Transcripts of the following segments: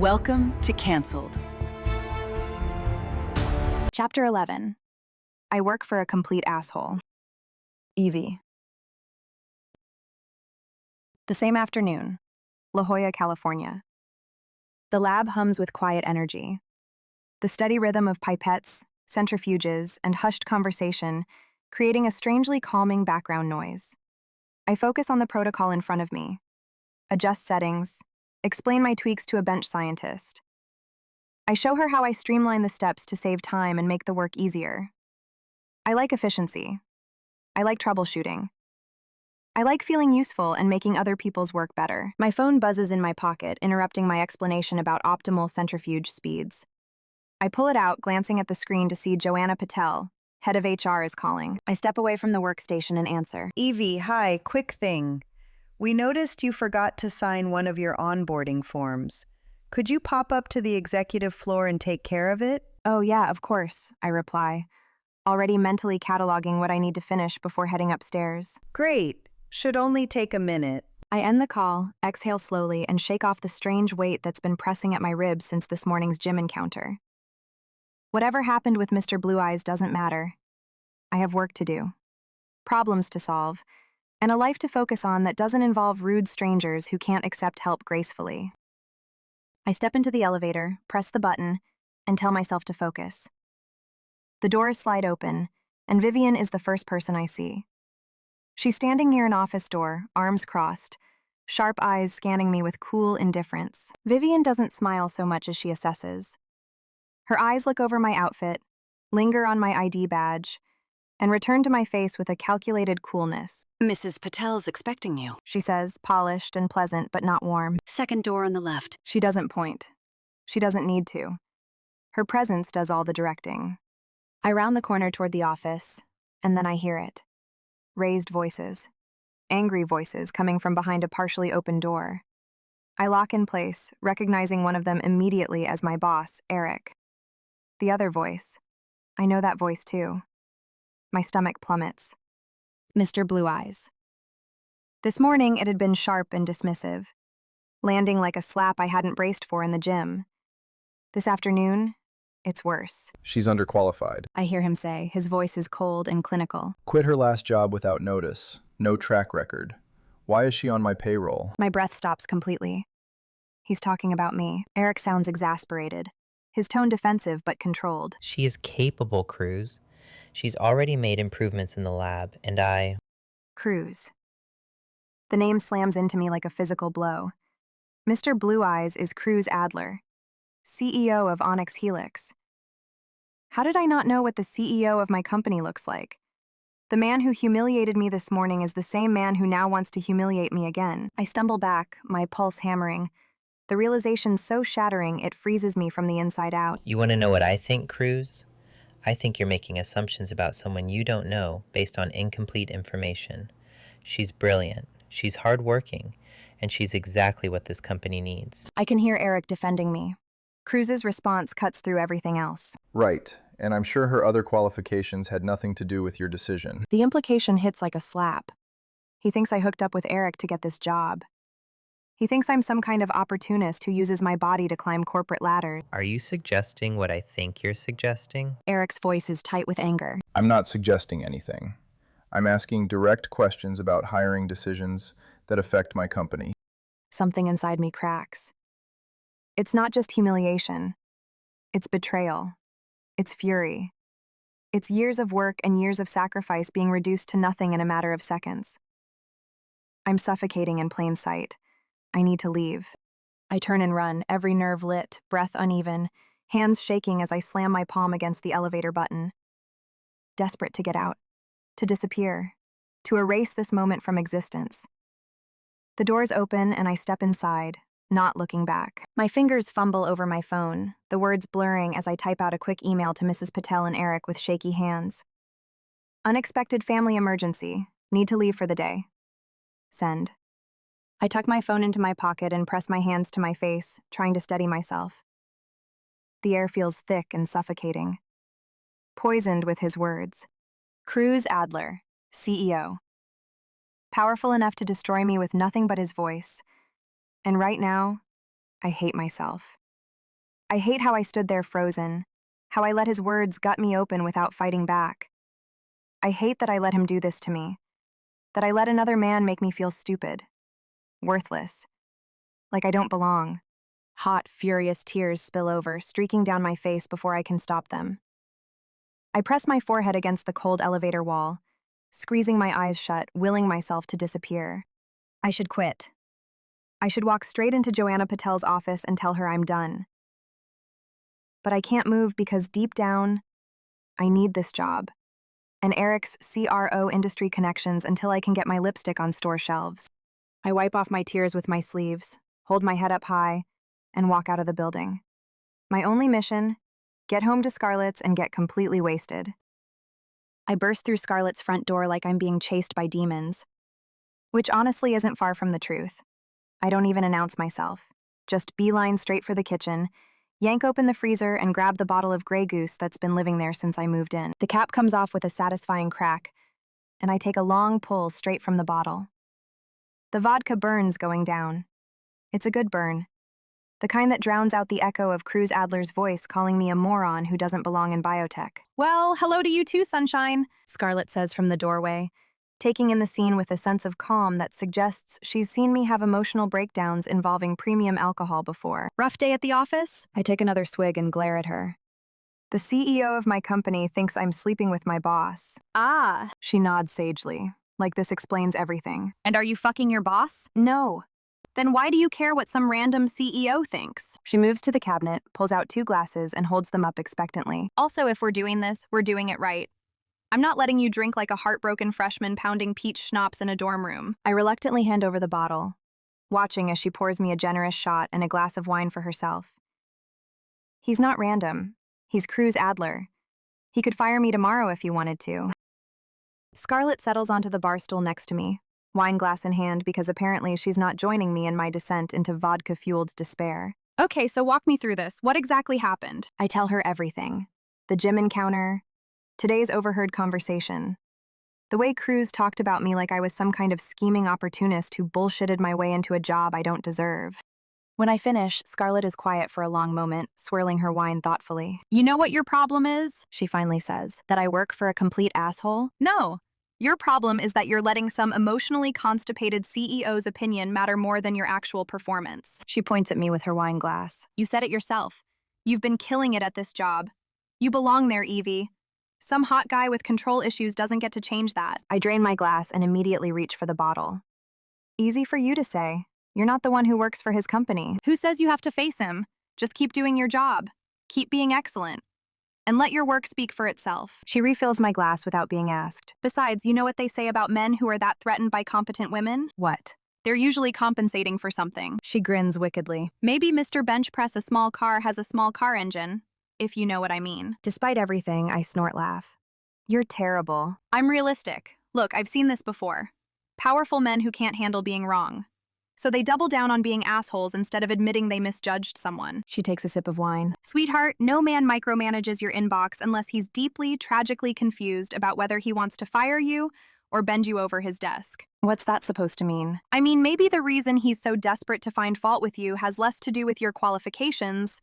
Welcome to Cancelled. Chapter 11. I work for a complete asshole. Evie. The same afternoon, La Jolla, California. The lab hums with quiet energy. The steady rhythm of pipettes, centrifuges, and hushed conversation creating a strangely calming background noise. I focus on the protocol in front of me, adjust settings, explain my tweaks to a bench scientist. I show her how I streamline the steps to save time and make the work easier. I like efficiency. I like troubleshooting. I like feeling useful and making other people's work better. My phone buzzes in my pocket, interrupting my explanation about optimal centrifuge speeds. I pull it out, glancing at the screen to see Joanna Patel, head of HR, is calling. I step away from the workstation and answer. Evie, hi, quick thing. We noticed you forgot to sign one of your onboarding forms. Could you pop up to the executive floor and take care of it? Oh yeah, of course, I reply, already mentally cataloging what I need to finish before heading upstairs. Great. Should only take a minute. I end the call, exhale slowly, and shake off the strange weight that's been pressing at my ribs since this morning's gym encounter. Whatever happened with Mr. Blue Eyes doesn't matter. I have work to do, problems to solve, and a life to focus on that doesn't involve rude strangers who can't accept help gracefully. I step into the elevator, press the button, and tell myself to focus. The doors slide open, and Vivian is the first person I see. She's standing near an office door, arms crossed, sharp eyes scanning me with cool indifference. Vivian doesn't smile so much as she assesses. Her eyes look over my outfit, linger on my ID badge, and return to my face with a calculated coolness. Mrs. Patel's expecting you. She says, polished and pleasant, but not warm. Second door on the left. She doesn't point. She doesn't need to. Her presence does all the directing. I round the corner toward the office, and then I hear it. Raised voices. Angry voices coming from behind a partially open door. I lock in place, recognizing one of them immediately as my boss, Eric. The other voice. I know that voice too. My stomach plummets. Mr. Blue Eyes. This morning it had been sharp and dismissive, landing like a slap I hadn't braced for in the gym. This afternoon, it's worse. She's underqualified. I hear him say, his voice is cold and clinical. Quit her last job without notice. No track record. Why is she on my payroll? My breath stops completely. He's talking about me. Eric sounds exasperated, his tone defensive but controlled. She is capable, Cruz. She's already made improvements in the lab, and Cruz. The name slams into me like a physical blow. Mr. Blue Eyes is Cruz Adler, CEO of Onyx Helix. How did I not know what the CEO of my company looks like? The man who humiliated me this morning is the same man who now wants to humiliate me again. I stumble back, my pulse hammering. The realization so shattering it freezes me from the inside out. You want to know what I think, Cruz? I think you're making assumptions about someone you don't know based on incomplete information. She's brilliant, she's hardworking, and she's exactly what this company needs. I can hear Eric defending me. Cruz's response cuts through everything else. Right, and I'm sure her other qualifications had nothing to do with your decision. The implication hits like a slap. He thinks I hooked up with Eric to get this job. He thinks I'm some kind of opportunist who uses my body to climb corporate ladders. Are you suggesting what I think you're suggesting? Eric's voice is tight with anger. I'm not suggesting anything. I'm asking direct questions about hiring decisions that affect my company. Something inside me cracks. It's not just humiliation. It's betrayal. It's fury. It's years of work and years of sacrifice being reduced to nothing in a matter of seconds. I'm suffocating in plain sight. I need to leave. I turn and run, every nerve lit, breath uneven, hands shaking as I slam my palm against the elevator button. Desperate to get out, to disappear, to erase this moment from existence. The doors open and I step inside, not looking back. My fingers fumble over my phone, the words blurring as I type out a quick email to Mrs. Patel and Eric with shaky hands. Unexpected family emergency. Need to leave for the day. Send. I tuck my phone into my pocket and press my hands to my face, trying to steady myself. The air feels thick and suffocating. Poisoned with his words. Cruz Adler, CEO. Powerful enough to destroy me with nothing but his voice. And right now, I hate myself. I hate how I stood there frozen, how I let his words gut me open without fighting back. I hate that I let him do this to me, that I let another man make me feel stupid, worthless, like I don't belong. Hot, furious tears spill over, streaking down my face before I can stop them. I press my forehead against the cold elevator wall, squeezing my eyes shut, willing myself to disappear. I should quit. I should walk straight into Joanna Patel's office and tell her I'm done. But I can't move because deep down, I need this job, and Eric's CRO industry connections until I can get my lipstick on store shelves. I wipe off my tears with my sleeves, hold my head up high, and walk out of the building. My only mission, get home to Scarlett's and get completely wasted. I burst through Scarlett's front door like I'm being chased by demons, which honestly isn't far from the truth. I don't even announce myself, just beeline straight for the kitchen, yank open the freezer and grab the bottle of Grey Goose that's been living there since I moved in. The cap comes off with a satisfying crack, and I take a long pull straight from the bottle. The vodka burns going down. It's a good burn. The kind that drowns out the echo of Cruz Adler's voice calling me a moron who doesn't belong in biotech. Well, hello to you too, sunshine, Scarlett says from the doorway, taking in the scene with a sense of calm that suggests she's seen me have emotional breakdowns involving premium alcohol before. Rough day at the office? I take another swig and glare at her. The CEO of my company thinks I'm sleeping with my boss. Ah. She nods sagely, like this explains everything. And are you fucking your boss? No. Then why do you care what some random CEO thinks? She moves to the cabinet, pulls out 2 glasses, and holds them up expectantly. Also, if we're doing this, we're doing it right. I'm not letting you drink like a heartbroken freshman pounding peach schnapps in a dorm room. I reluctantly hand over the bottle, watching as she pours me a generous shot and a glass of wine for herself. He's not random. He's Cruz Adler. He could fire me tomorrow if he wanted to. Scarlett settles onto the bar stool next to me, wine glass in hand because apparently she's not joining me in my descent into vodka-fueled despair. Okay, so walk me through this. What exactly happened? I tell her everything. The gym encounter, today's overheard conversation, the way Cruz talked about me like I was some kind of scheming opportunist who bullshitted my way into a job I don't deserve. When I finish, Scarlett is quiet for a long moment, swirling her wine thoughtfully. You know what your problem is? She finally says. That I work for a complete asshole? No. Your problem is that you're letting some emotionally constipated CEO's opinion matter more than your actual performance. She points at me with her wine glass. You said it yourself. You've been killing it at this job. You belong there, Evie. Some hot guy with control issues doesn't get to change that. I drain my glass and immediately reach for the bottle. Easy for you to say. You're not the one who works for his company. Who says you have to face him? Just keep doing your job. Keep being excellent. And let your work speak for itself. She refills my glass without being asked. Besides, you know what they say about men who are that threatened by competent women? What? They're usually compensating for something. She grins wickedly. Maybe Mr. Bench Press a small car has a small car engine, if you know what I mean. Despite everything, I snort laugh. You're terrible. I'm realistic. Look, I've seen this before. Powerful men who can't handle being wrong. So they double down on being assholes instead of admitting they misjudged someone. She takes a sip of wine. Sweetheart, no man micromanages your inbox unless he's deeply, tragically confused about whether he wants to fire you or bend you over his desk. What's that supposed to mean? I mean, maybe the reason he's so desperate to find fault with you has less to do with your qualifications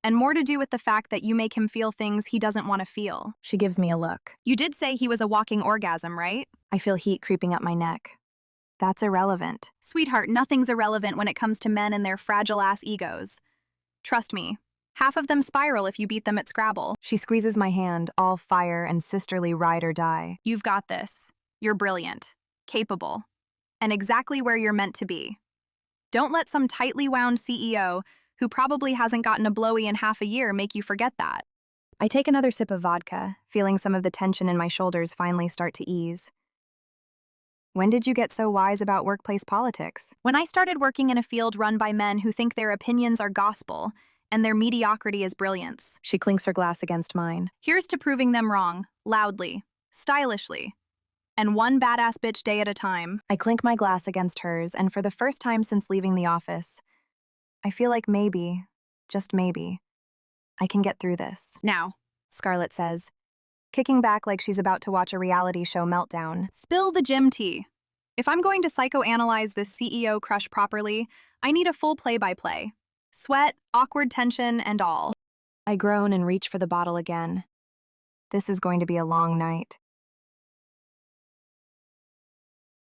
and more to do with the fact that you make him feel things he doesn't want to feel. She gives me a look. You did say he was a walking orgasm, right? I feel heat creeping up my neck. That's irrelevant. Sweetheart, nothing's irrelevant when it comes to men and their fragile-ass egos. Trust me, half of them spiral if you beat them at Scrabble. She squeezes my hand, all fire and sisterly ride or die. You've got this. You're brilliant, capable, and exactly where you're meant to be. Don't let some tightly wound CEO who probably hasn't gotten a blowy in half a year make you forget that. I take another sip of vodka, feeling some of the tension in my shoulders finally start to ease. When did you get so wise about workplace politics? When I started working in a field run by men who think their opinions are gospel and their mediocrity is brilliance. She clinks her glass against mine. Here's to proving them wrong, loudly, stylishly, and one badass bitch day at a time. I clink my glass against hers, and for the first time since leaving the office, I feel like maybe, just maybe, I can get through this. Now, Scarlett says, kicking back like she's about to watch a reality show meltdown. Spill the gym tea. If I'm going to psychoanalyze this CEO crush properly, I need a full play-by-play. Sweat, awkward tension, and all. I groan and reach for the bottle again. This is going to be a long night.